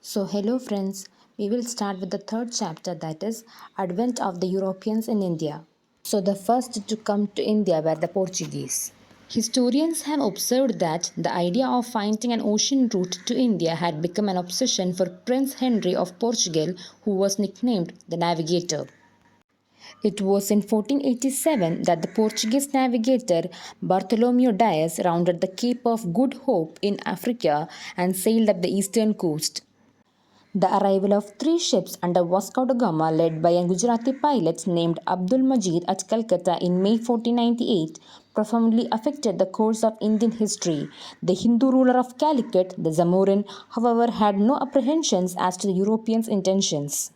So, hello friends, we will start with the third chapter, that is Advent of the Europeans in India. So, the first to come to India were the Portuguese. Historians have observed that the idea of finding an ocean route to India had become an obsession for Prince Henry of Portugal, who was nicknamed the Navigator. It was in 1487 that the Portuguese navigator Bartholomew Dias rounded the Cape of Good Hope in Africa and sailed up the eastern coast. The arrival of three ships under Vasco da Gama, led by a Gujarati pilot named Abdul Majid at Calcutta in May 1498, profoundly affected the course of Indian history. The Hindu ruler of Calicut, the Zamorin, however, had no apprehensions as to the Europeans' intentions.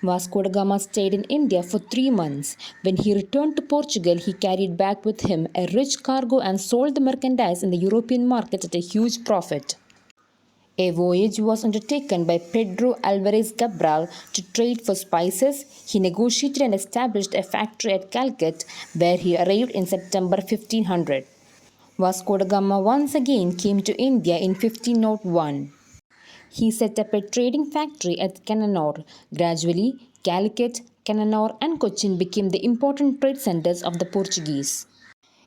Vasco da Gama stayed in India for 3 months. When he returned to Portugal, he carried back with him a rich cargo and sold the merchandise in the European market at a huge profit. A voyage was undertaken by Pedro Alvarez Cabral to trade for spices. He negotiated and established a factory at Calcutta, where he arrived in September 1500. Vasco da Gama once again came to India in 1501. He set up a trading factory at Cananore. Gradually, Calicut, Cananore, and Cochin became the important trade centers of the Portuguese.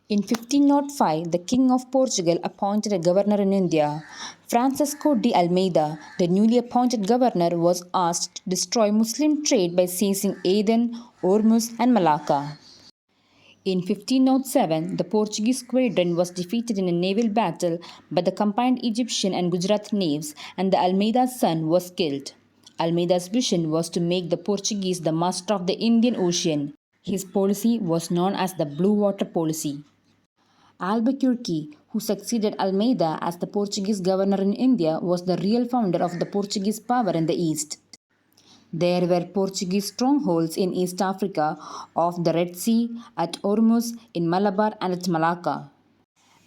In 1505, the King of Portugal appointed a governor in India. Francisco de Almeida, the newly appointed governor, was asked to destroy Muslim trade by seizing Aden, Ormuz, and Malacca. In 1507, the Portuguese squadron was defeated in a naval battle by the combined Egyptian and Gujarat navies, and the Almeida's son was killed. Almeida's vision was to make the Portuguese the master of the Indian Ocean. His policy was known as the Blue Water Policy. Albuquerque, who succeeded Almeida as the Portuguese governor in India, was the real founder of the Portuguese power in the East. There were Portuguese strongholds in East Africa, off the Red Sea, at Ormuz, in Malabar, and at Malacca.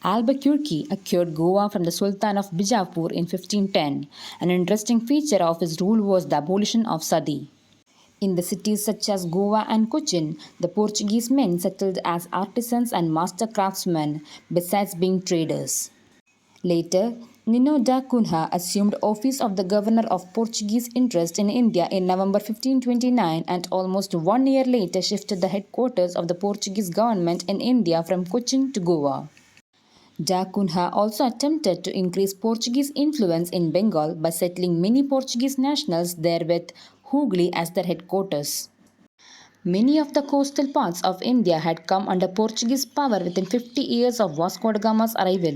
Albuquerque acquired Goa from the Sultan of Bijapur in 1510. An interesting feature of his rule was the abolition of sati. In the cities such as Goa and Cochin, the Portuguese men settled as artisans and master craftsmen, besides being traders. Later, Nino da Cunha assumed office of the governor of Portuguese interest in India in November 1529 and almost 1 year later shifted the headquarters of the Portuguese government in India from Cochin to Goa. Da Cunha also attempted to increase Portuguese influence in Bengal by settling many Portuguese nationals there with Hooghly as their headquarters. Many of the coastal parts of India had come under Portuguese power within 50 years of Vasco da Gama's arrival.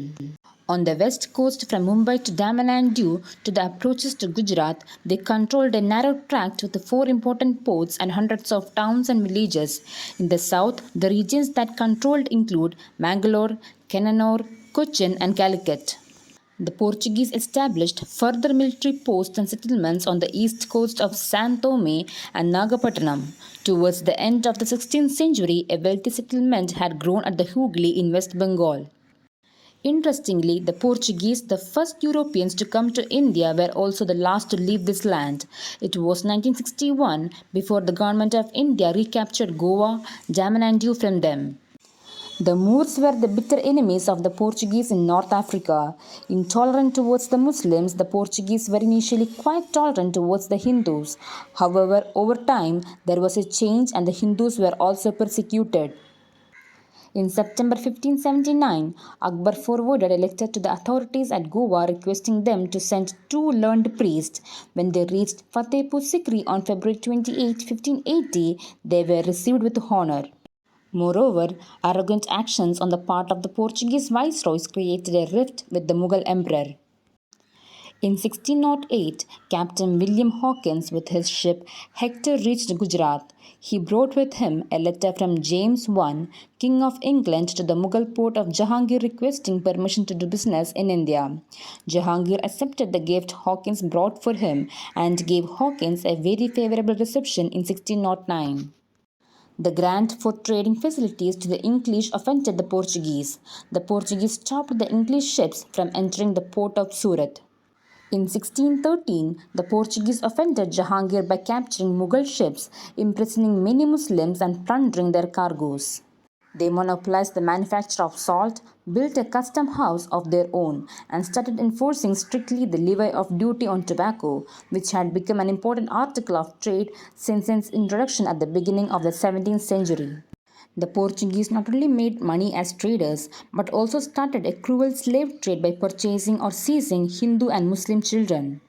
On the west coast from Mumbai to Daman and Diu to the approaches to Gujarat, they controlled a narrow tract with 4 important ports and hundreds of towns and villages. In the south, the regions that controlled include Mangalore, Cananore, Cochin, and Calicut. The Portuguese established further military posts and settlements on the east coast of San Tome and Nagapattinam. Towards the end of the 16th century, a wealthy settlement had grown at the Hooghly in West Bengal. Interestingly, the Portuguese, the first Europeans to come to India, were also the last to leave this land. It was 1961 before the government of India recaptured Goa, Daman and Diu from them. The Moors were the bitter enemies of the Portuguese in North Africa. Intolerant towards the Muslims, the Portuguese were initially quite tolerant towards the Hindus. However, over time, there was a change and the Hindus were also persecuted. In September 1579, Akbar forwarded a letter to the authorities at Goa requesting them to send 2 learned priests. When they reached Fatehpur Sikri on February 28, 1580, they were received with honor. Moreover, arrogant actions on the part of the Portuguese viceroys created a rift with the Mughal emperor. In 1608, Captain William Hawkins with his ship Hector reached Gujarat. He brought with him a letter from James I, King of England, to the Mughal port of Jahangir requesting permission to do business in India. Jahangir accepted the gift Hawkins brought for him and gave Hawkins a very favorable reception in 1609. The grant for trading facilities to the English offended the Portuguese. The Portuguese stopped the English ships from entering the port of Surat. In 1613, the Portuguese offended Jahangir by capturing Mughal ships, imprisoning many Muslims, and plundering their cargoes. They monopolized the manufacture of salt, built a custom house of their own, and started enforcing strictly the levy of duty on tobacco, which had become an important article of trade since its introduction at the beginning of the 17th century. The Portuguese not only made money as traders but also started a cruel slave trade by purchasing or seizing Hindu and Muslim children.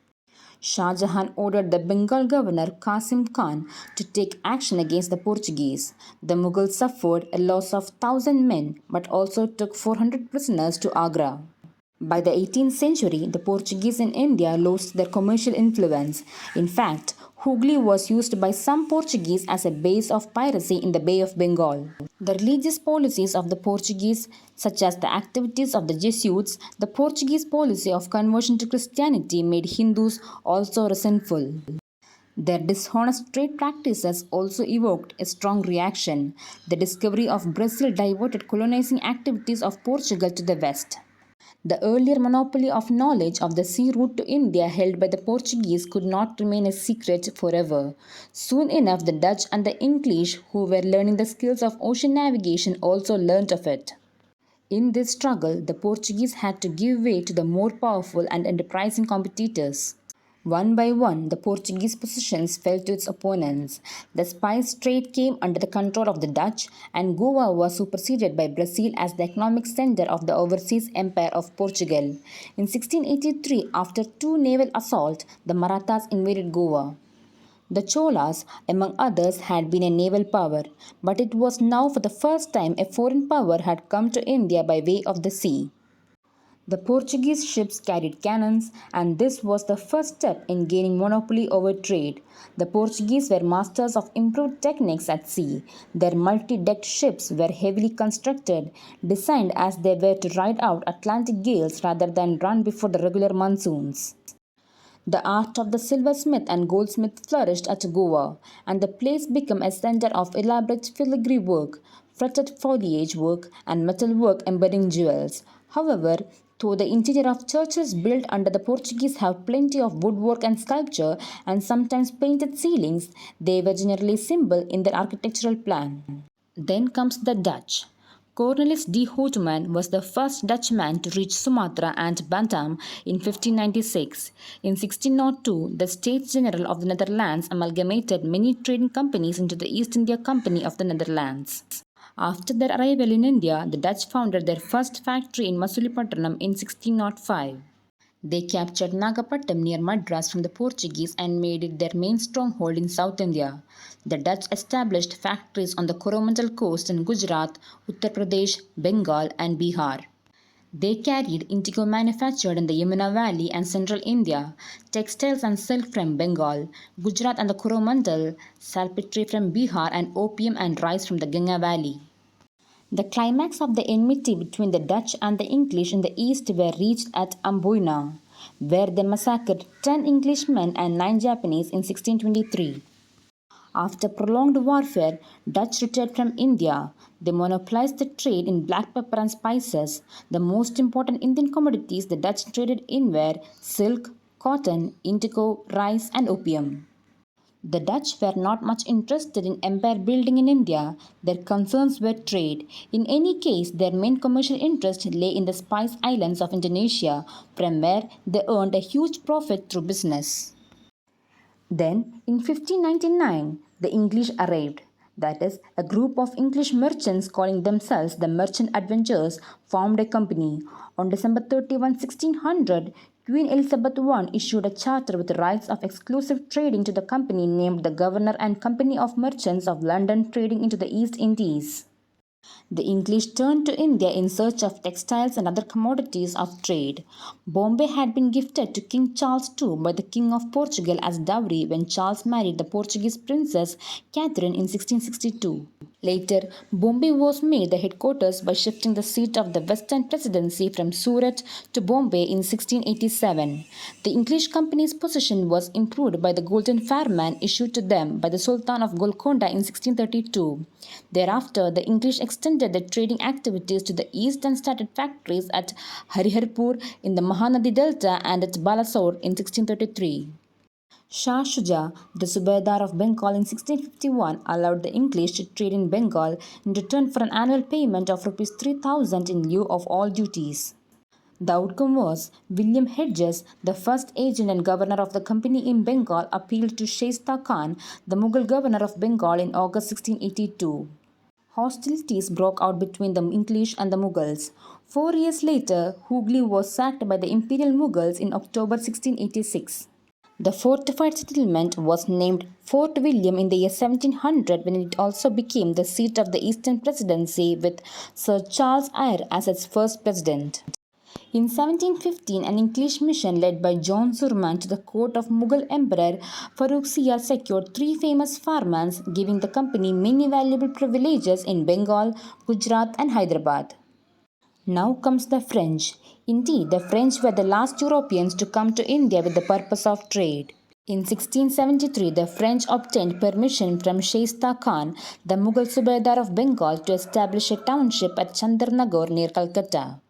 Shah Jahan ordered the Bengal governor Qasim Khan to take action against the Portuguese. The Mughals suffered a loss of 1,000 men but also took 400 prisoners to Agra. By the 18th century, the Portuguese in India lost their commercial influence. In fact, Hooghly was used by some Portuguese as a base of piracy in the Bay of Bengal. The religious policies of the Portuguese, such as the activities of the Jesuits, the Portuguese policy of conversion to Christianity made Hindus also resentful. Their dishonest trade practices also evoked a strong reaction. The discovery of Brazil diverted colonizing activities of Portugal to the west. The earlier monopoly of knowledge of the sea route to India held by the Portuguese could not remain a secret forever. Soon enough, the Dutch and the English, who were learning the skills of ocean navigation, also learnt of it. In this struggle, the Portuguese had to give way to the more powerful and enterprising competitors. One by one, the Portuguese possessions fell to its opponents. The spice trade came under the control of the Dutch, and Goa was superseded by Brazil as the economic center of the overseas empire of Portugal. In 1683, after two naval assaults, the Marathas invaded Goa. The Cholas, among others, had been a naval power, but it was now for the first time a foreign power had come to India by way of the sea. The Portuguese ships carried cannons, and this was the first step in gaining monopoly over trade. The Portuguese were masters of improved techniques at sea. Their multi-decked ships were heavily constructed, designed as they were to ride out Atlantic gales rather than run before the regular monsoons. The art of the silversmith and goldsmith flourished at Goa, and the place became a center of elaborate filigree work, fretted foliage work, and metal work embedding jewels. However, though the interior of churches built under the Portuguese have plenty of woodwork and sculpture and sometimes painted ceilings, they were generally simple in their architectural plan. Then comes the Dutch. Cornelis de Houtman was the first Dutchman to reach Sumatra and Bantam in 1596. In 1602, the States General of the Netherlands amalgamated many trading companies into the East India Company of the Netherlands. After their arrival in India, the Dutch founded their first factory in Masulipatanam in 1605. They captured Nagapattam near Madras from the Portuguese and made it their main stronghold in South India. The Dutch established factories on the Coromandel coast in Gujarat, Uttar Pradesh, Bengal, and Bihar. They carried indigo manufactured in the Yamuna Valley and central India, textiles and silk from Bengal, Gujarat and the Coromandel, salpetry from Bihar, and opium and rice from the Ganga Valley. The climax of the enmity between the Dutch and the English in the east were reached at Amboina, where they massacred 10 Englishmen and 9 Japanese in 1623. After prolonged warfare, Dutch retired from India. They monopolized the trade in black pepper and spices. The most important Indian commodities the Dutch traded in were silk, cotton, indigo, rice, and opium. The Dutch were not much interested in empire building in India. Their concerns were trade. In any case, their main commercial interest lay in the Spice Islands of Indonesia, from where they earned a huge profit through business. Then, in 1599, the English arrived. That is, a group of English merchants calling themselves the Merchant Adventurers formed a company. On December 31, 1600, Queen Elizabeth I issued a charter with rights of exclusive trading to the company named the Governor and Company of Merchants of London trading into the East Indies. The English turned to India in search of textiles and other commodities of trade. Bombay had been gifted to King Charles II by the King of Portugal as dowry when Charles married the Portuguese princess Catherine in 1662. Later, Bombay was made the headquarters by shifting the seat of the Western Presidency from Surat to Bombay in 1687. The English company's position was improved by the Golden Farman issued to them by the Sultan of Golconda in 1632. Thereafter, the English extended their trading activities to the east and started factories at Hariharpur in the Mahanadi Delta and at Balasore in 1633. Shah Shuja, the Subedar of Bengal in 1651, allowed the English to trade in Bengal in return for an annual payment of Rs 3,000 in lieu of all duties. The outcome was William Hedges, the first agent and governor of the company in Bengal, appealed to Shaista Khan, the Mughal governor of Bengal, in August 1682. Hostilities broke out between the English and the Mughals. 4 years later, Hooghly was sacked by the Imperial Mughals in October 1686. The fortified settlement was named Fort William in the year 1700 when it also became the seat of the Eastern Presidency with Sir Charles Eyre as its first president. In 1715, an English mission led by John Surman to the court of Mughal Emperor Farrukh Siyar secured three famous farmans, giving the company many valuable privileges in Bengal, Gujarat, and Hyderabad. Now comes the French. Indeed, the French were the last Europeans to come to India with the purpose of trade. In 1673, the French obtained permission from Shaista Khan, the Mughal Subedar of Bengal, to establish a township at Chandarnagar near Calcutta.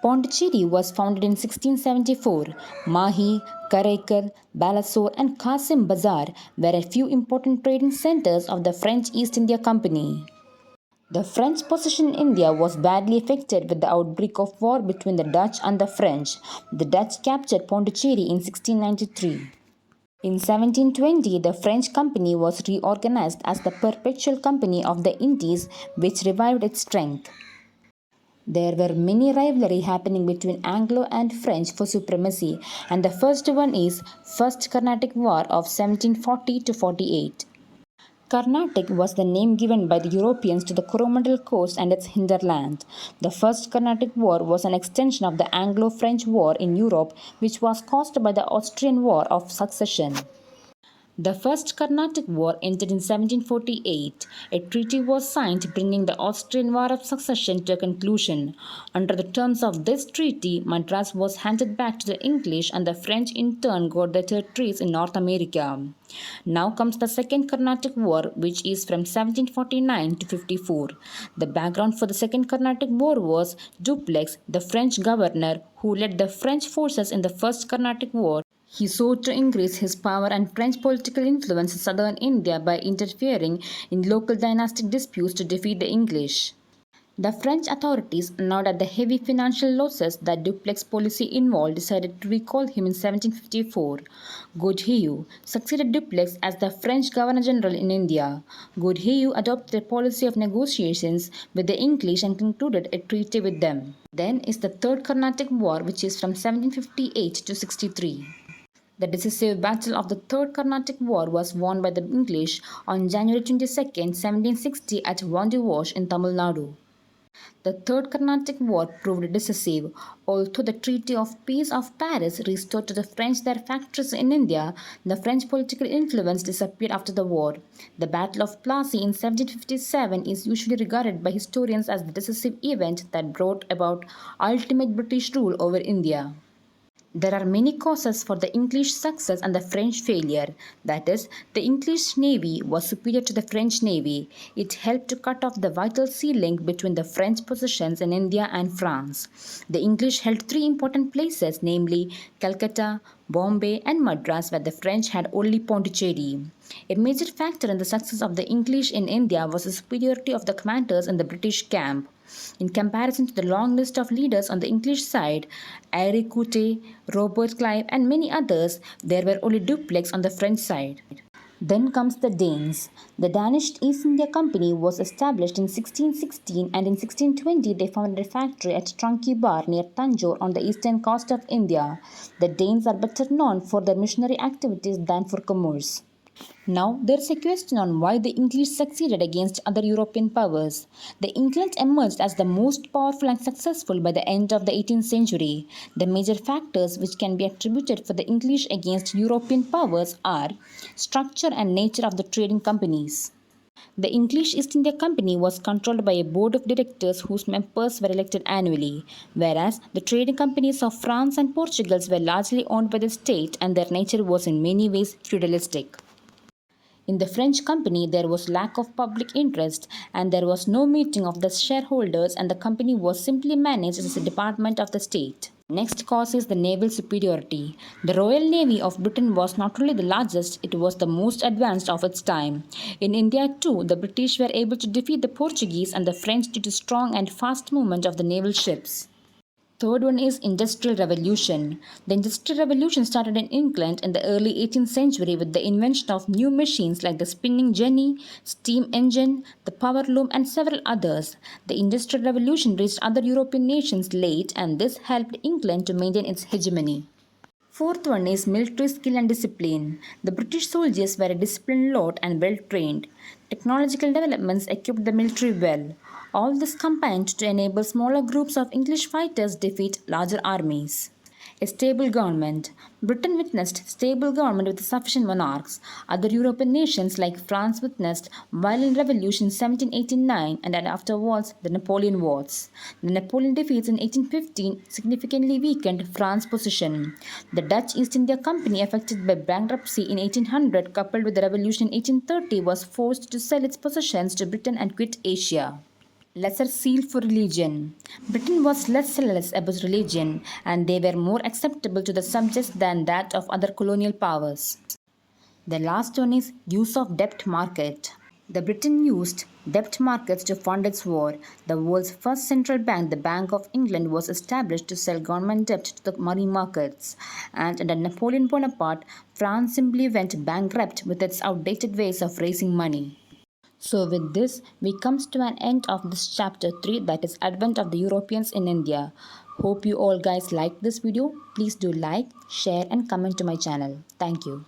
Pondicherry was founded in 1674. Mahi, Karaikal, Balasore, and Qasim Bazar were a few important trading centers of the French East India Company. The French position in India was badly affected with the outbreak of war between the Dutch and the French. The Dutch captured Pondicherry in 1693. In 1720, the French company was reorganized as the Perpetual Company of the Indies, which revived its strength. There were many rivalry happening between Anglo and French for supremacy, and the first one is First Carnatic War of 1740 to 48. Carnatic was the name given by the Europeans to the Coromandel coast and its hinterland. The First Carnatic War was an extension of the Anglo-French War in Europe, which was caused by the Austrian War of Succession. The First Carnatic War ended in 1748. A treaty was signed bringing the Austrian War of Succession to a conclusion. Under the terms of this treaty, Madras was handed back to the English and the French in turn got their territories in North America. Now comes the Second Carnatic War, which is from 1749 to 54. The background for the Second Carnatic War was Dupleix, the French governor who led the French forces in the First Carnatic War. He sought to increase his power and French political influence in southern India by interfering in local dynastic disputes to defeat the English. The French authorities, annoyed at the heavy financial losses that Dupleix policy involved, decided to recall him in 1754. Godeheu succeeded Dupleix as the French Governor-General in India. Godeheu adopted a policy of negotiations with the English and concluded a treaty with them. Then is the Third Carnatic War, which is from 1758 to 63. The decisive battle of the Third Carnatic War was won by the English on January 22, 1760 at Vandivash in Tamil Nadu. The Third Carnatic War proved decisive. Although the Treaty of Peace of Paris restored to the French their factories in India, the French political influence disappeared after the war. The Battle of Plassey in 1757 is usually regarded by historians as the decisive event that brought about ultimate British rule over India. There are many causes for the English success and the French failure. That is, the English Navy was superior to the French Navy. It helped to cut off the vital sea link between the French possessions in India and France. The English held three important places, namely Calcutta, Bombay, and Madras, where the French had only Pondicherry. A major factor in the success of the English in India was the superiority of the commanders in the British camp. In comparison to the long list of leaders on the English side, Eyre Coote, Robert Clive, and many others, there were only Dupleix on the French side. Then comes the Danes. The Danish East India Company was established in 1616 and in 1620 they founded a factory at Tranquebar near Tanjore on the eastern coast of India. The Danes are better known for their missionary activities than for commerce. Now, there is a question on why the English succeeded against other European powers. The England emerged as the most powerful and successful by the end of the 18th century. The major factors which can be attributed for the English against European powers are structure and nature of the trading companies. The English East India Company was controlled by a board of directors whose members were elected annually, whereas the trading companies of France and Portugal were largely owned by the state and their nature was in many ways feudalistic. In the French company, there was lack of public interest and there was no meeting of the shareholders and the company was simply managed as a department of the state. Next cause is the naval superiority. The Royal Navy of Britain was not only the largest, it was the most advanced of its time. In India too, the British were able to defeat the Portuguese and the French due to strong and fast movement of the naval ships. Third one is Industrial Revolution. The Industrial Revolution started in England in the early 18th century with the invention of new machines like the spinning jenny, steam engine, the power loom and several others. The Industrial Revolution reached other European nations late and this helped England to maintain its hegemony. Fourth one is military skill and discipline. The British soldiers were a disciplined lot and well trained. Technological developments equipped the military well. All this combined to enable smaller groups of English fighters defeat larger armies. A stable government. Britain witnessed stable government with sufficient monarchs. Other European nations like France witnessed violent revolution in 1789 and afterwards the Napoleon Wars. The Napoleon defeats in 1815 significantly weakened France's position. The Dutch East India Company, affected by bankruptcy in 1800 coupled with the revolution in 1830, was forced to sell its possessions to Britain and quit Asia. Lesser seal for religion. Britain was less zealous about religion and they were more acceptable to the subjects than that of other colonial powers. The last one is use of debt market. The Britain used debt markets to fund its war. The world's first central bank, the Bank of England, was established to sell government debt to the money markets. And under Napoleon Bonaparte, France simply went bankrupt with its outdated ways of raising money. So with this, we comes to an end of this chapter 3, that is Advent of the Europeans in India. Hope you all guys like this video. Please do like, share and comment to my channel. Thank you.